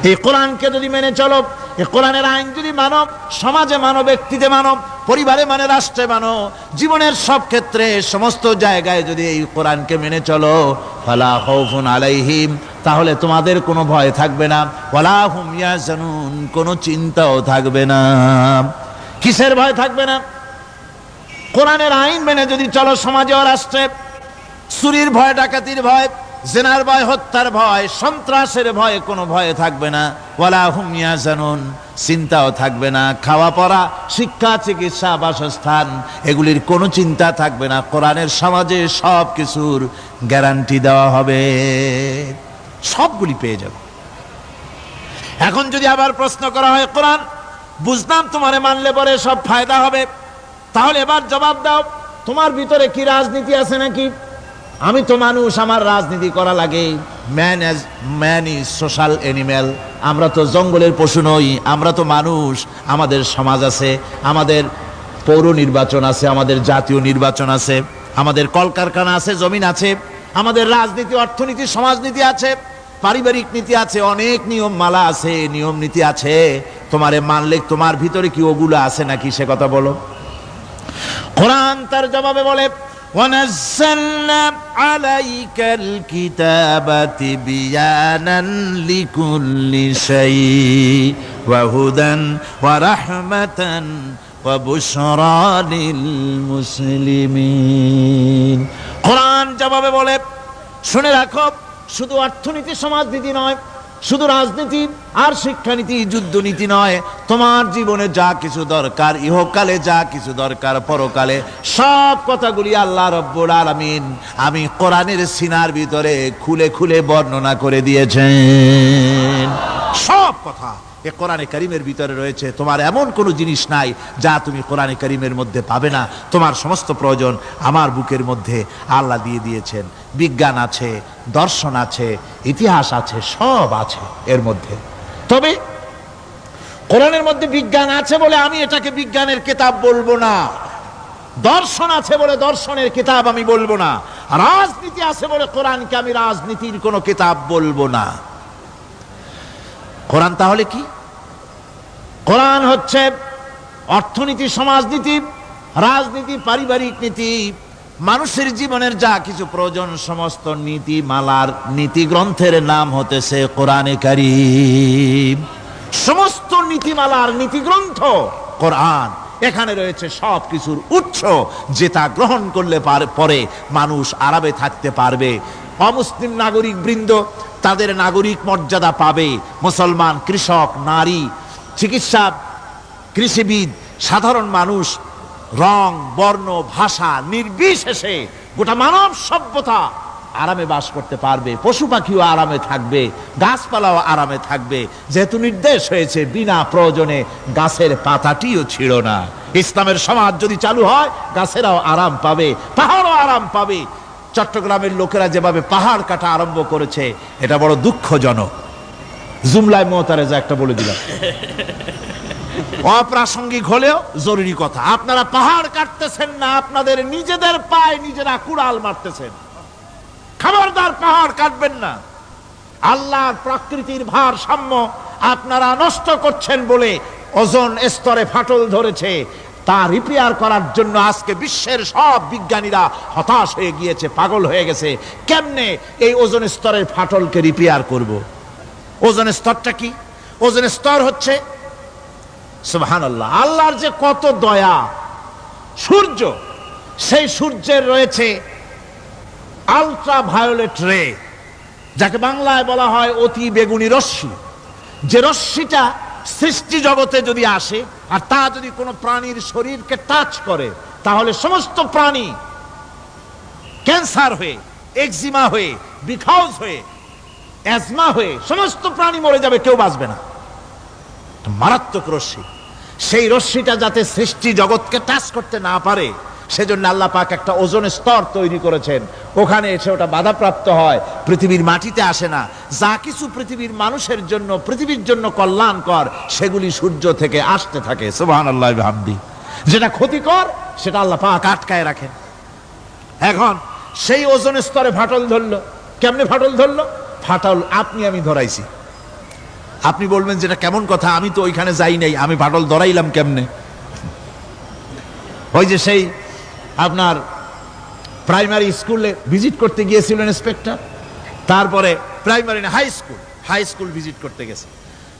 এই কোরআনকে যদি মেনে চলো, এই কোরআনের আইন যদি মানো, সমাজে মানো, ব্যক্তিতে মানো, পরিবারে মানে, রাষ্ট্রে মানো, জীবনের সব ক্ষেত্রে সমস্ত জায়গায় যদি এই কোরআনকে মেনে চলো, ফালা খাউফুন আলাইহিম, তাহলে তোমাদের কোনো ভয় থাকবে না, ওয়ালা হুম ইয়াহজানুন, কোনো চিন্তাও থাকবে না। কিসের ভয় থাকবে না? কোরআনের আইন মেনে যদি চলো সমাজে ও রাষ্ট্রে, চুরির ভয়, ডাকাতির ভয়, জিনার ভয়, হত্যার ভয়, সন্ত্রাসের ভয়, কোনো ভয় থাকবে না। ওয়ালা হুম ইয়াহজানুন, চিন্তাও থাকবে না। খাওয়া পড়া, শিক্ষা, চিকিৎসা, বাসস্থান, এগুলির কোনো চিন্তা থাকবে না। কোরআনের সমাজে সব কিছুর গ্যারান্টি দেওয়া হবে, সবগুলি পেয়ে যাবে। এখন যদি আবার প্রশ্ন করা হয়, কোরআন বুঝলাম তোমারে মানলে পরে সব ফায়দা হবে, তাহলে এবার জবাব দাও, তোমার ভিতরে কি রাজনীতি আছে নাকি? আমি তো মানুষ, আমার রাজনীতি করা লাগে। ম্যান ইজ সোশ্যাল অ্যানিম্যাল, আমরা তো জঙ্গলের পশু নই, আমরা তো মানুষ। আমাদের সমাজ আছে, আমাদের পৌর নির্বাচন আছে, আমাদের জাতীয় নির্বাচন আছে, আমাদের কলকারখানা আছে, জমিন আছে, আমাদের রাজনীতি, অর্থনীতি, সমাজনীতি আছে, পারিবারিক নীতি আছে, অনেক নিয়ম মালা আছে, নিয়ম নীতি আছে। তোমারে মানলে তোমার ভিতরে কি ওগুলো আছে নাকি, সে কথা বলো। কোরআন তার জবাবে বলে, وَنَزَّلْنَا عَلَيْكَ الْكِتَابَ تِبْيَانًا لِكُلِّ شَيْءٍ وَهُدًى وَرَحْمَةً وَبُشْرَى لِلْمُسْلِمِينَ। কোরআন জবাবে বলে, শুনে রাখো, শুধু অর্থনীতি, সমাজনীতি নয়, শুধু রাজনীতি আর শিক্ষানীতি, যুদ্ধনীতি নয়, তোমার জীবনে যা কিছু দরকার, ইহকালে যা কিছু দরকার, পরকালে, সব কথাগুলি আল্লাহ রব্বুল আলামিন আমি কোরআনের সিনার ভিতরে খুলে খুলে বর্ণনা করে দিয়েছেন। সব কথা এ কোরআনে কারীমের ভিতরে রয়েছে। তোমার এমন কোনো জিনিস নাই যা তুমি কোরআনে কারীমের মধ্যে পাবে না। তোমার সমস্ত প্রয়োজন আমার বুকের মধ্যে আল্লাহ দিয়ে দিয়েছেন। বিজ্ঞান আছে, দর্শন আছে, ইতিহাস আছে, সব আছে এর মধ্যে। তবে কোরআনের মধ্যে বিজ্ঞান আছে বলে আমি এটাকে বিজ্ঞানের কিতাব বলবো না, দর্শন আছে বলে দর্শনের কিতাব আমি বলবো না, রাজনীতি আছে বলে কোরআনকে আমি রাজনীতির কোনো কিতাব বলবো না। কোরআন তাহলে কি? কোরআন হচ্ছে অর্থনীতি, সমাজনীতি, রাজনীতি, পারিবারিক নীতি, মানুষের জীবনের যা কিছু প্রয়োজন, সমস্ত নীতি মালার নীতি গ্রন্থের নাম হতেছে কোরআনে কারীম। সমস্ত নীতিমালার নীতি গ্রন্থ কোরআন। এখানে রয়েছে সব কিছুর উৎস, যেটা গ্রহণ করলে পরে মানুষ আরামে থাকতে পারবে। অমুসলিম নাগরিক বৃন্দ তাদের নাগরিক মর্যাদা পাবে। মুসলমান, কৃষক, নারী, চিকিৎসা, কৃষিবিদ, সাধারণ মানুষ, রং, বর্ণ, ভাষা নির্বিশেষে গোটা মানব সভ্যতা আরামে বাস করতে পারবে। পশু পাখিও আরামে থাকবে, গাছপালাও আরামে থাকবে, যেহেতু নির্দেশ হয়েছে বিনা প্রয়োজনে গাছের পাতাটিও ছিল না। ইসলামের সমাজ যদি চালু হয়, গাছেরাও আরাম পাবে, পাহাড়ও আরাম পাবে। চট্টগ্রামের লোকেরা যেভাবে পাহাড় কাটা আরম্ভ করেছে, এটা বড় দুঃখজনক। জুমলায় মুতারেজা একটা বলে দিলাম, অপ্রাসঙ্গিক হলেও জরুরি কথা। আপনারা পাহাড় কাটতেছেন না, আপনাদের নিজেদের পায়ে নিজেরা কুড়াল মারতেছেন। খবরদার পাহাড় কাটবেন না। আল্লাহর প্রকৃতির ভারসাম্য আপনারা নষ্ট করছেন বলে ওজোন স্তরে ফাটল ধরেছে। তা রিপেয়ার করার জন্য আজকে বিশ্বের সব বিজ্ঞানীরা হতাশ হয়ে গিয়েছে, পাগল হয়ে গেছে। কেমনে এই ওজোন স্তরের ফাটলকে রিপেয়ার করব? ওজোন স্তরটা কি? ওজোন স্তর হচ্ছে, সুবহানাল্লাহ, আল্লাহর যে কত দয়া। সূর্য, সেই সূর্যের রয়েছে আলট্রা ভায়োলেট রে, যাকে বাংলায় বলা হয় অতি বেগুনি রশ্মি। যে রশ্মিটা সৃষ্টি জগতে যদি আসে আর তা যদি কোনো প্রাণীর শরীরকে টাচ করে, তাহলে সমস্ত প্রাণী ক্যান্সার হয়ে, এক্সিমা হয়ে, বিখাউজ হয়ে, অ্যাজমা হয়ে সমস্ত প্রাণী মরে যাবে, কেউ বাঁচবে না। মারাত্মক রশ্মি। সেই রশ্মিটা যাতে সৃষ্টি জগৎকে টাচ করতে না পারে, সেজন্য আল্লাহ পাক একটা ওজোন স্তর তৈরি করেছেন। ওখানে এসে ওটা বাধাপ্রাপ্ত হয়, পৃথিবীর মাটিতে আসে না। যা কিছু পৃথিবীর মানুষের জন্য, পৃথিবীর জন্য কল্যাণকর, সেগুলি সূর্য থেকে আসতে থাকে। সুবহানাল্লাহি ওয়া বিহামদিহি। যেটা ক্ষতিকর সেটা আল্লাহ পাক আটকায় রাখেন। এখন সেই ওজোন স্তরে ফাটল ধরলো। কেমনে ফাটল ধরলো? ফাটল আপনি আমি ধরাইছি। আপনি বলবেন যেটা কেমন কথা, আমি তো ওইখানে যাই নাই, আমি ফাটল ধরাইলাম কেমনে? ওই যে সেই আপনার প্রাইমারি স্কুলে ভিজিট করতে গিয়েছিল ইন্সপেক্টর, তারপরে প্রাইমারি না হাই স্কুল ভিজিট করতে গেছে,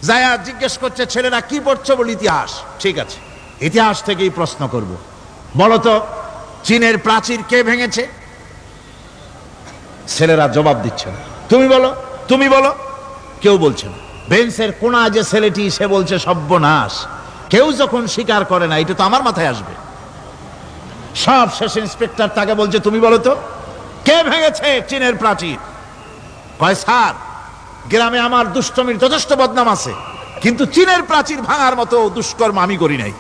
যায়া জিজ্ঞেস করছে ছেলেরা কি পড়ছো? বলে ইতিহাস। ঠিক আছে, ইতিহাস থেকেই প্রশ্ন করব, বলো তো চীনের প্রাচীর কে ভেঙেছে? ছেলেরা জবাব দিচ্ছে না। তুমি বলো, কেউ বলছে না। বেঞ্চের কোনা যে ছেলেটি, সে বলছে সর্বনাশ, কেউ যখন স্বীকার করে না, এটা তো আমার মাথায় আসবে। সব শেষ ইন্সপেক্টর তাকে বলছে তুমি বলো তো কে ভেঙেছে চীনের প্রাচীর? কয় স্যার, গ্রামে আমার দুষ্টমির যথেষ্ট বদনাম আছে, কিন্তু চীনের প্রাচীর ভাঙার মতো দুষ্কর্ম আমি করি নাই।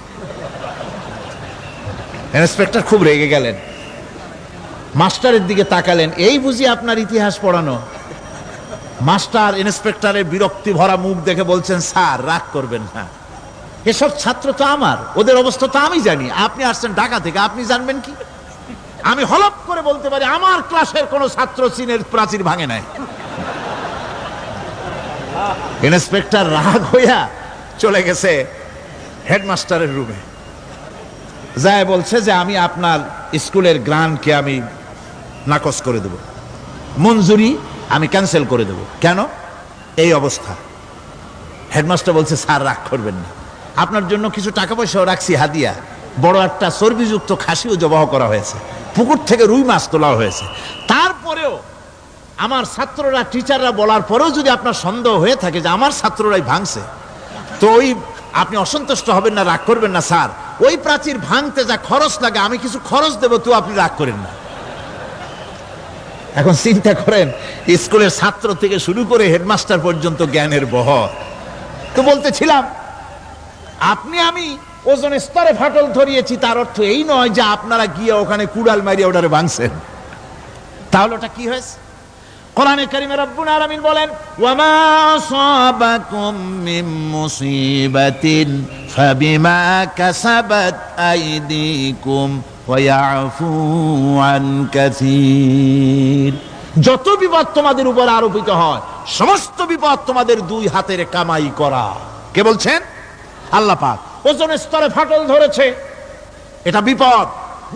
ইন্সপেক্টর খুব রেগে গেলেন, মাস্টারের দিকে তাকালেন, এই বুঝি আপনার ইতিহাস পড়ানো? মাস্টার ইন্সপেক্টরের বিরক্তি ভরা মুখ দেখে বলছেন স্যার রাগ করবেন না, এসব ছাত্র তো আমার, ওদের অবস্থা তো আমি জানি, আপনি আসছেন ঢাকা থেকে, আপনি জানবেন কি? আমি হলপ করে বলতে পারি আমার ক্লাসের কোন ছাত্র চীনের প্রাচীর ভাঙে নাই। ইন্সপেক্টর রাগ হইয়া চলে গেছে হেডমাস্টারের রুমে, যায় বলছে যে আমি আপনার স্কুলের গ্রান্টকে আমি নাকচ করে দেব, মঞ্জুরি আমি ক্যান্সেল করে দেব। কেন? এই অবস্থা। হেডমাস্টার বলছে স্যার রাগ করবেন না, আপনার জন্য কিছু টাকা পয়সাও রাখছি হাদিয়া, বড় একটা চর্বিযুক্ত খাসিও জবাহ করা হয়েছে, পুকুর থেকে রুই মাছ তোলা হয়েছে। তারপরেও আমার ছাত্ররা, টিচাররা বলার পরেও যদি আপনার সন্দেহ হয়ে থাকে যে আমার ছাত্ররাই ভাঙছে, তো ওই আপনি অসন্তুষ্ট হবেন না, রাগ করবেন না স্যার, ওই প্রাচীর ভাঙতে যা খরচ লাগে আমি কিছু খরচ দেব, তো আপনি রাগ করেন না। এখন চিন্তা করেন, স্কুলের ছাত্র থেকে শুরু করে হেডমাস্টার পর্যন্ত জ্ঞানের বহর। তো বলতেছিলাম আপনি আমি ওজন স্তরে ফাটল ধরিয়েছি, তার অর্থ এই নয় যে আপনারা গিয়ে ওখানে কুড়াল মারিয়ে ওটারে ভাঙছেন। তাহলে ওটা কি হয়েছে? কোরআনে কারীমে রব্বুল আলামিন বলেন ওয়ামা আসাবাকুম মিন মুসিবাতিন ফাবিমা কাসাবাত আইদিকুম ওয়া ইয়াফু আন কাসীর। যত বিপদ তোমাদের উপর আরোপিত হয়, সমস্ত বিপদ তোমাদের দুই হাতের কামাই করা। কে বলছেন? আল্লাহ পাক। ওজন স্তরে ফাটল ধরেছে, এটা বিপদ,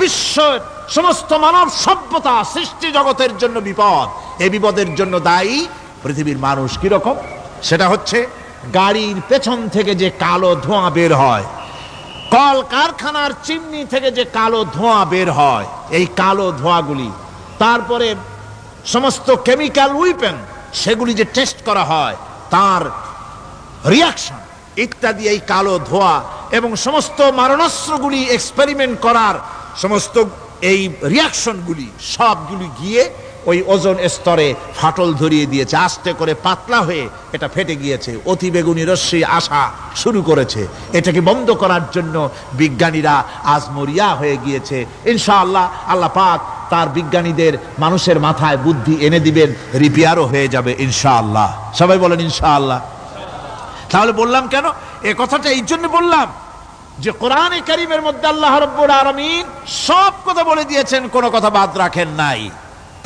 বিশ্বের সমস্ত মানব সভ্যতা সৃষ্টি জগতের জন্য বিপদ। এই বিপদের জন্য দায়ী পৃথিবীর মানুষ। কিরকম? সেটা হচ্ছে গাড়ির পেছন থেকে যে কালো ধোঁয়া বের হয়, কল কারখানার চিমনি থেকে যে কালো ধোঁয়া বের হয়, এই কালো ধোঁয়াগুলি, তারপরে সমস্ত কেমিক্যাল উইপেন সেগুলি যে টেস্ট করা হয়, তার রিয়াকশন ইত্যাদি, এই কালো ধোঁয়া এবং সমস্ত মারণাস্ত্রগুলি এক্সপেরিমেন্ট করার সমস্ত এই রিয়াকশনগুলি সবগুলি গিয়ে ওই ওজন স্তরে ফাটল ধরিয়ে দিয়েছে। আস্তে করে পাতলা হয়ে এটা ফেটে গিয়েছে, অতি বেগুনি রশ্মি আসা শুরু করেছে। এটাকে বন্ধ করার জন্য বিজ্ঞানীরা আজ মরিয়া হয়ে গিয়েছে। ইনশাআল্লাহ আল্লাহ পাক তার বিজ্ঞানীদের মানুষের মাথায় বুদ্ধি এনে দিবেন, রিপেয়ারও হয়ে যাবে ইনশাআল্লাহ। সবাই বলেন ইনশাআল্লাহ। তাহলে বললাম কেন এ কথাটা? এই জন্য বললাম যে কোরআনে কারীমের মধ্যে আল্লাহ রাব্বুল আলামিন সব কথা বলে দিয়েছেন, কোনো কথা বাদ রাখেন নাই।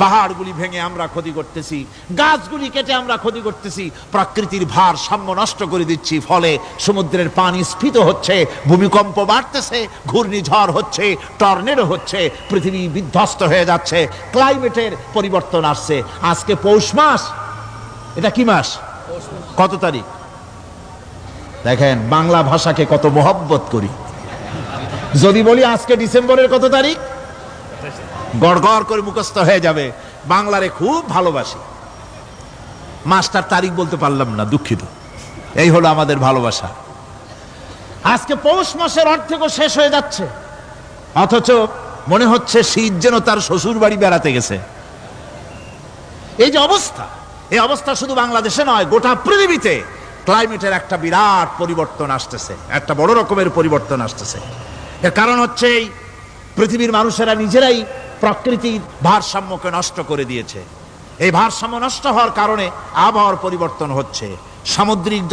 পাহাড়গুলি ভেঙে আমরা ক্ষতি করতেছি, গাছগুলি কেটে আমরা ক্ষতি করতেছি, প্রকৃতির ভারসাম্য নষ্ট করে দিচ্ছি, ফলে সমুদ্রের পানি স্ফীত হচ্ছে, ভূমিকম্প বাড়তেছে, ঘূর্ণিঝড় হচ্ছে, টর্নেডো হচ্ছে, পৃথিবী বিধ্বস্ত হয়ে যাচ্ছে, ক্লাইমেটের পরিবর্তন আসছে। আজকে পৌষ মাস, এটা কি মাস? কত তারিখ? দেখেন বাংলা ভাষাকে কত মহব্বত করি। যদি বলি আজকে ডিসেম্বরের কত তারিখ, গড়গড় করে মুখস্থ হয়ে যাবে। বাংলারে খুব ভালোবাসি, মাস্টার তারিখ বলতে পারলাম না, দুঃখিত। এই হলো আমাদের ভালোবাসা। আজকে পৌষ মাসের অর্ধেকও শেষ হয়ে যাচ্ছে, অথচ মনে হচ্ছে শীত যেন তার শ্বশুর বাড়ি বেড়াতে গেছে। এই যে অবস্থা, এই অবস্থা শুধু বাংলাদেশে নয়, গোটা পৃথিবীতে ক্লাইমেটের একটা বিরাট পরিবর্তন আসতেছে, একটা বড় রকমের পরিবর্তন আসতেছে। এর কারণ হচ্ছে এই পৃথিবীর মানুষেরা নিজেরাই প্রকৃতির ভারসাম্যকে নষ্ট করে দিয়েছে। এই ভারসাম্য নষ্ট হওয়ার কারণে আবহাওয়ার পরিবর্তন হচ্ছে, সামুদ্রিক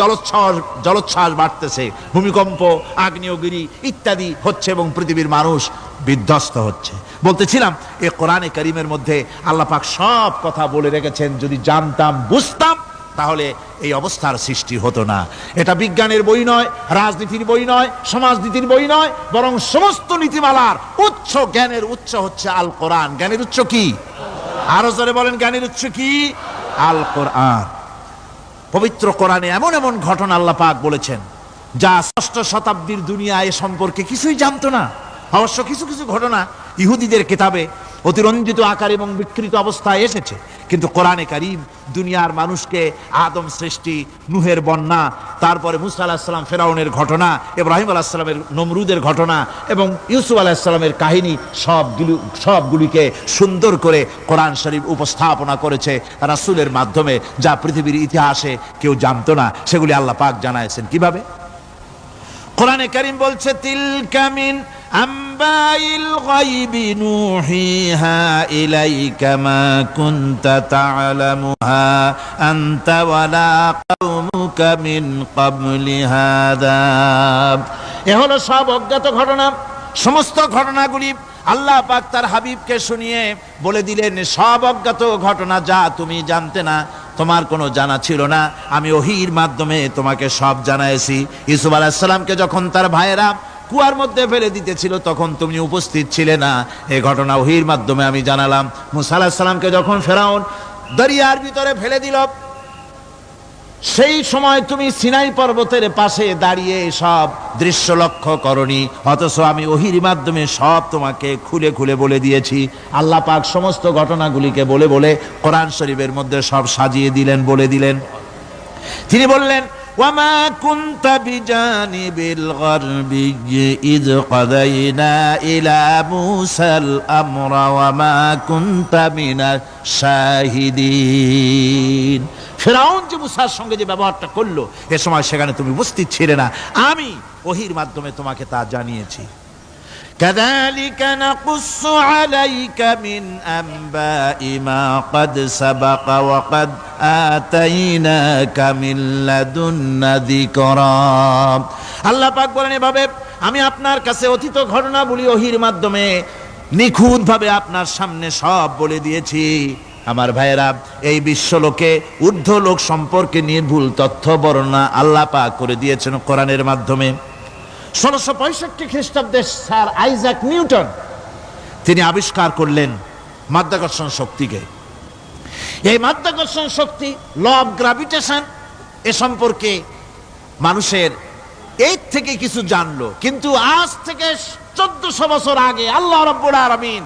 জলোচ্ছ্বাস বাড়তেছে, ভূমিকম্প, আগ্নেয়গিরি ইত্যাদি হচ্ছে এবং পৃথিবীর মানুষ বিধ্বস্ত হচ্ছে। বলতেছিলাম এ কোরআনে কারীমের মধ্যে আল্লাহ পাক সব কথা বলে রেখেছেন। যদি জানতাম, বুঝতাম, তাহলে এই অবস্থার সৃষ্টি হতো না। এটা বিজ্ঞানের বই নয়, রাজনীতির বই নয়, সমাজনীতির বই নয়, বরং সমস্ত নীতিমালার উচ্চ, জ্ঞানের উচ্চ হচ্ছে আল কোরআন। জ্ঞানের উচ্চ কি? আরো জোরে বলেন, জ্ঞানের উচ্চ কি? আল কোরআন। পবিত্র কোরআনে এমন এমন ঘটনা আল্লাহ পাক বলেছেন যা ষষ্ঠ শতাব্দীর দুনিয়া এ সম্পর্কে কিছুই জানতো না। অবশ্য কিছু কিছু ঘটনা ইহুদিদের কিতাবে অতিরঞ্জিত আকার এবং বিকৃত অবস্থায় এসেছে, কিন্তু কোরআনে কারীম দুনিয়ার মানুষকে আদম সৃষ্টি, নূহের বন্যা, তারপরে মুসা আলাইহিস সালাম ফেরাউনের ঘটনা, ইব্রাহিম আলাইহিস সালামের নমরুদের ঘটনা এবং ইউসুফ আলাইহিস সালামের কাহিনী সবগুলিকে সুন্দর করে কোরআন শরীফ উপস্থাপনা করেছে রাসূলের মাধ্যমে, যা পৃথিবীর ইতিহাসে কেউ জানতো না। সেগুলি আল্লাহ পাক জানাইছেন কিভাবে? কোরআনে কারীম বলছে, তিলকা মিন আম্বাইল গায়বি নুহিহা ইলাইকা মা কুনতা তা'লামুহা আনতা ওয়ালা কওমুকা মিন ক্বাবলি হাযা। এ হলো সব অজ্ঞাত ঘটনা। সমস্ত ঘটনাগুলি আল্লাহ পাক তার হাবিবকে শুনিয়ে বলে দিলেন, সব অজ্ঞাত ঘটনা যা তুমি জানতে না, তোমার কোনো জানা ছিল না, আমি ওহীর মাধ্যমে তোমাকে সব জানাইছি। ইউসুফ আলাইহিস সালামকে যখন তার ভাইয়েরা কুয়ার মধ্যে ফেলে দিতেছিল তখন তুমি উপস্থিত ছিলে না, এই ঘটনা ওহীর মাধ্যমে আমি জানালাম। মুসা আলাইহিস সালামকে যখন ফেরাউন দরিয়ার ভিতরে ফেলে দিল, সেই সময় তুমি সিনাই পর্বতের পাশে দাঁড়িয়ে সব দৃশ্য লক্ষ্য করনি, অথচ আমি ওহীর মাধ্যমে সব তোমাকে খুলে খুলে বলে দিয়েছি। আল্লাহ পাক সমস্ত ঘটনাগুলিকে বলে বলে কোরআন শরীফের মধ্যে সব সাজিয়ে দিলেন, বলে দিলেন। তিনি বললেন, ওয়ামা কুনতা বিজানিবিল গারবি ইয কাদাইনা ইলা মুসাল আমরা ওয়ামা কুনতা মিনাশ শাহিদিন। ফেরাউন যে মুসার সঙ্গে যে ব্যবহারটা করলো, এ সময় সেখানে তুমি উপস্থিত ছিলে না, আমি ওহীর মাধ্যমে তোমাকে তা জানিয়েছি। কাযালিকা নাকুসসু আলাইকা মিন আনবাই মা ক্বাদ সাবাকা ওয়া ক্বাদ আতাইনাকা মিন লাদুন্না যিকরা। আল্লাহ পাক বলেন, এভাবে আমি আপনার কাছে অতীত ঘটনাবলী ওহীর মাধ্যমে নিখুঁতভাবে আপনার সামনে সব বলে দিয়েছি। আমার ভাইয়েরা, এই বিশ্বলোকে ঊর্ধ্ব লোক সম্পর্কে নির্ভুল তথ্য বর্ণনা আল্লাহ পাক করে দিয়েছেন কোরআনের মাধ্যমে। 1665 খ্রিস্টাব্দে স্যার আইজাক নিউটন তিনি আবিষ্কার করলেন মাধ্যাকর্ষণ শক্তিকে। এই মাধ্যাকর্ষণ শক্তি, ল অফ গ্র্যাভিটেশন, এ সম্পর্কে মানুষের এই থেকে কিছু জানলো, কিন্তু আজ থেকে 1400 বছর আগে আল্লাহ রাব্বুল আলামিন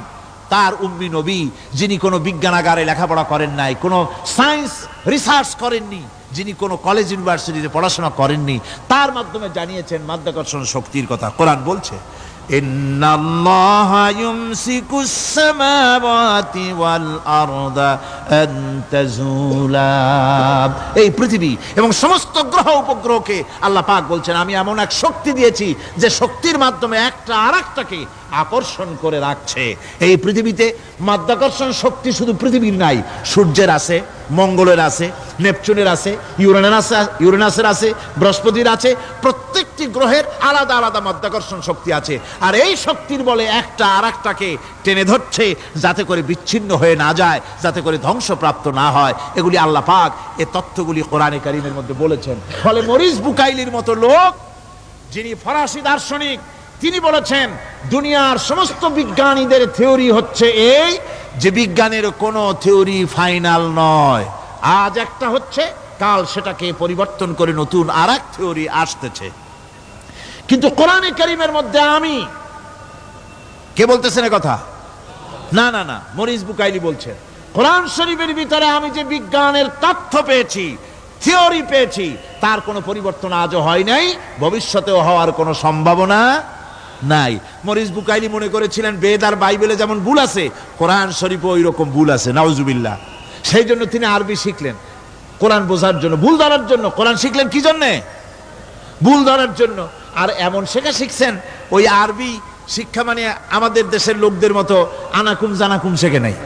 তার উম্মি নবী, যিনি কোনো বিজ্ঞানাগারে লেখাপড়া করেন নাই, কোনো সায়েন্স রিসার্চ করেননি, যিনি কোনো কলেজ ইউনিভার্সিটিতে পড়াশোনা করেননি, তার মাধ্যমে জানিয়েছেন মাধ্যাকর্ষণ শক্তির কথা। কোরআন বলছে, ইন্নাল্লাহা ইউমসিকুস সামাওয়াতি ওয়াল আরদা আন তাজুলা। এই পৃথিবী এবং সমস্ত গ্রহ উপগ্রহকে আল্লাহ পাক বলছেন, আমি এমন এক শক্তি দিয়েছি যে শক্তির মাধ্যমে একটা আরেকটাকে আকর্ষণ করে রাখছে। এই পৃথিবীতে মাধ্যাকর্ষণ শক্তি শুধু পৃথিবীর নাই, সূর্যের আছে, মঙ্গলের আছে, নেপচুনের আছে, ইউরেনাসের আছে, বৃহস্পতির আছে। প্রত্যেকটি গ্রহের আলাদা আলাদা মাধ্যাকর্ষণ শক্তি আছে, আর এই শক্তির বলে একটা আরেকটাকে টেনে ধরছে যাতে করে বিচ্ছিন্ন হয়ে না যায়, যাতে করে ধ্বংসপ্রাপ্ত না হয়। এগুলি আল্লাহ পাক এই তথ্যগুলি কোরআনে কারীমের মধ্যে বলেছেন। ফলে মরিস বুকাইলির মতো লোক, যিনি ফরাসি দার্শনিক, তিনি বলেছেন দুনিয়ার সমস্ত বিজ্ঞানীদের থিওরি হচ্ছে এই, যে বিজ্ঞানের কোনো থিওরি ফাইনাল নয়। আজ একটা হচ্ছে, কাল সেটাকে পরিবর্তন করে নতুন আর এক থিওরি আসতেছে। কিন্তু কোরআনে কারীমের মধ্যে আমি, কে বলতেছেন এ কথা? না না না, মরিস বুকাইলি বলছেন, কোরআন শরীফের ভিতরে আমি যে বিজ্ঞানের তথ্য পেয়েছি, থিওরি পেয়েছি, তার কোনো পরিবর্তন আজও হয় নাই, ভবিষ্যতেও হওয়ার কোনো সম্ভাবনা নাই। মরিস বুকাইলি মনে করেছিলেন বেদ আর বাইবেলে যেমন ভুল আছে, কোরআন শরীফে ওই রকম ভুল আছে, নাউজুবিল্লাহ। সেই জন্য তিনি আরবি শিখলেন কোরআন বোঝার জন্য, ভুল ধরার জন্য। কোরআন শিখলেন কি জন্যে? ভুল ধরার জন্য। আর এমন শেখা শিখছেন, ওই আরবি শিক্ষা মানে আমাদের দেশের লোকদের মতো আনাকুম জানাকুম শেখে নাই,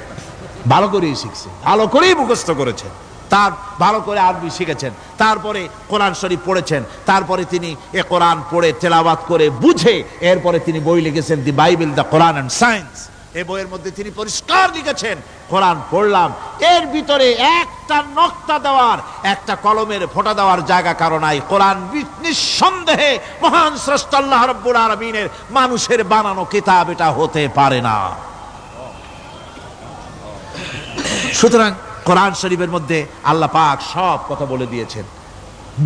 ভালো করেই শিখছে, ভালো করেই মুখস্থ করেছে, তার ভালো করে আরবি শিখেছেন, তারপরে কোরআন শরীফ পড়েছেন, তারপরে তিনি এ কোরআন পড়ে তেলাওয়াত করে বুঝে এরপরে তিনি বই লিখেছেন দি Bible, the Quran and science. এই বইয়ের মধ্যে তিনি পরিষ্কার লিখেছেন, কোরআন পড়লাম, এর ভিতরে একটা নক্তা দেওয়ার, একটা কলমের ফোঁটা দেওয়ার জায়গা কারো নাই। কোরআন নিঃসন্দেহে মহান স্রষ্টা আল্লাহ রাব্বুল আলামিনের মানুষের বানানো কিতাব এটা হতে পারে না। সুতরাং কোরআন শরীফের মধ্যে আল্লাহ পাক সব কথা বলে দিয়েছেন।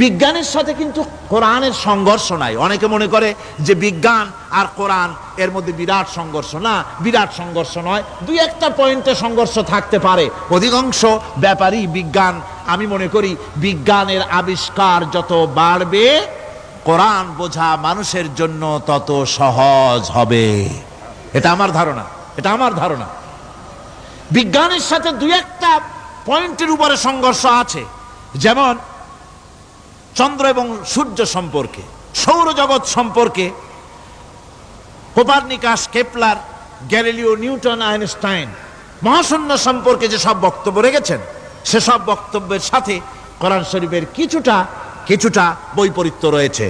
বিজ্ঞানের সাথে কিন্তু কোরআনের সংঘর্ষ নাই। অনেকে মনে করে যে বিজ্ঞান আর কোরআন এর মধ্যে বিরাট সংঘর্ষ। না, বিরাট সংঘর্ষ নয়, দুই একটা পয়েন্টে সংঘর্ষ থাকতে পারে। অধিকাংশ ব্যাপারই বিজ্ঞান, আমি মনে করি বিজ্ঞানের আবিষ্কার যত বাড়বে কোরআন বোঝা মানুষের জন্য তত সহজ হবে। এটা আমার ধারণা, এটা আমার ধারণা। বিজ্ঞানের সাথে দুই একটা পয়েন্টের উপরে সংঘর্ষ আছে, যেমন চন্দ্র এবং সূর্য সম্পর্কে, সৌরজগৎ সম্পর্কে Copernicus, Kepler, Galileo, Newton, Einstein মহাশূন্য সম্পর্কে যে সব বক্তব্য রেখেছেন, সেসব বক্তব্যের সাথে কোরআন শরীফের কিছুটা বৈপরীত্য রয়েছে।